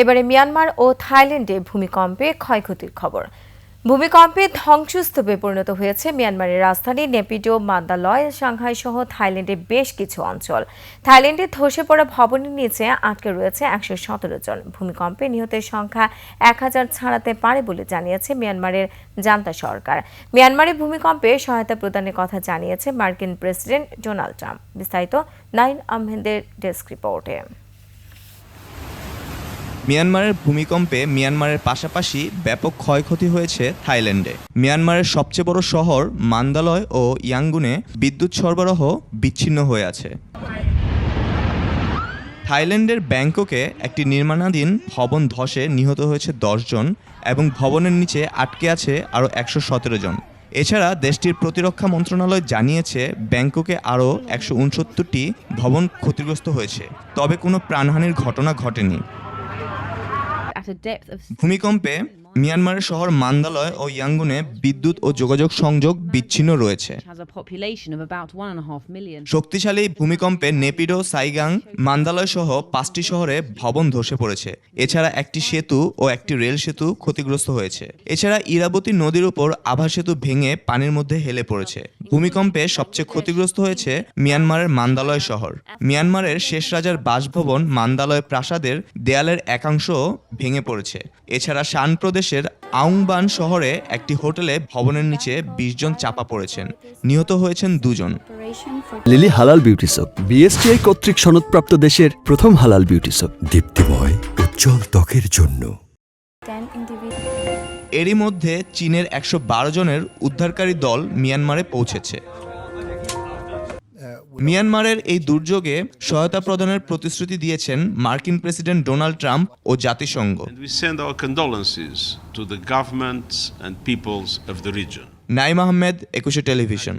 এবারে মিয়ানমার ও থাইল্যান্ডে ভূমিকম্পে ক্ষয়ক্ষতির খবর। ভূমিকম্পে ধ্বংসস্তূপে পরিণত হয়েছে মিয়ানমারের রাজধানী নেপিডো, মান্দালয়, সাংহাই সহ থাইল্যান্ডের বেশ কিছু অঞ্চল। থাইল্যান্ডে ধসে পড়া ভবনের নিচে আটকে রয়েছে 117 জন। ভূমিকম্পে নিহতের সংখ্যা 1000 ছাড়াতে পারে বলে জানিয়েছে মিয়ানমারের জান্তা সরকার। মিয়ানমারে ভূমিকম্পে সহায়তা প্রদানের কথা জানিয়েছে মার্কিন প্রেসিডেন্ট ডোনাল্ড ট্রাম্প। বিস্তারিত নাইন আহমেদের ডেস্ক রিপোর্টে। মিয়ানমারের ভূমিকম্পে মিয়ানমারের পাশাপাশি ব্যাপক ক্ষয়ক্ষতি হয়েছে থাইল্যান্ডে। মিয়ানমারের সবচেয়ে বড় শহর মান্দালয় ও ইয়াঙ্গুনে বিদ্যুৎ সরবরাহ বিচ্ছিন্ন হয়ে আছে। থাইল্যান্ডের ব্যাংককে একটি নির্মাণাধীন ভবন ধসে নিহত হয়েছে 10 জন এবং ভবনের নিচে আটকে আছে আরও 117 জন। এছাড়া দেশটির প্রতিরক্ষা মন্ত্রণালয় জানিয়েছে ব্যাংককে আরও 169টি ভবন ক্ষতিগ্রস্ত হয়েছে, তবে কোনো প্রাণহানির ঘটনা ঘটেনি। ভূমিকম্পে মিয়ানমারের শহর মান্দালয় ও ইয়াঙ্গুনে বিদ্যুৎ ও যোগাযোগ সংযোগ বিচ্ছিন্ন রয়েছে। শক্তিশালী ভূমিকম্পে নেপিডো, সাইগাং, মান্দালয় সহ 5টি শহরে ভবন ধসে পড়েছে। এছাড়া একটি সেতু ও একটি রেল সেতু ক্ষতিগ্রস্ত হয়েছে। এছাড়া ইরাবতী নদীর উপর আভা সেতু ভেঙে পানির মধ্যে হেলে পড়েছে। ভূমিকম্পে সবচেয়ে ক্ষতিগ্রস্ত হয়েছে মিয়ানমারের মান্দালয় শহর। মিয়ানমারের শেষ রাজার বাসভবন মান্দালয় প্রাসাদের দেয়ালের একাংশ ভেঙে পড়েছে। এছাড়া শান প্রদেশের আউংবান শহরে একটি হোটেলে ভবনের নিচে 20 জন চাপা পড়েছেন। নিহত হয়েছেন 2 জন। লিলি হালাল বিউটি সোপ, বিএসটিআই কর্তৃক সনদপ্রাপ্ত দেশের প্রথম হালাল বিউটি সোপ, দীপ্তিময় উজ্জ্বল ত্বকের জন্য। এরই মধ্যে চীনের 112 জনের উদ্ধারকারী দল মিয়ানমারে পৌঁছেছে। মিয়ানমারের এই দুর্যোগে সহায়তা প্রদানের প্রতিশ্রুতি দিয়েছেন মার্কিন প্রেসিডেন্ট ডোনাল্ড ট্রাম্প ও জাতিসংঘ। নাইম আহমেদ, 21 টেলিভিশন।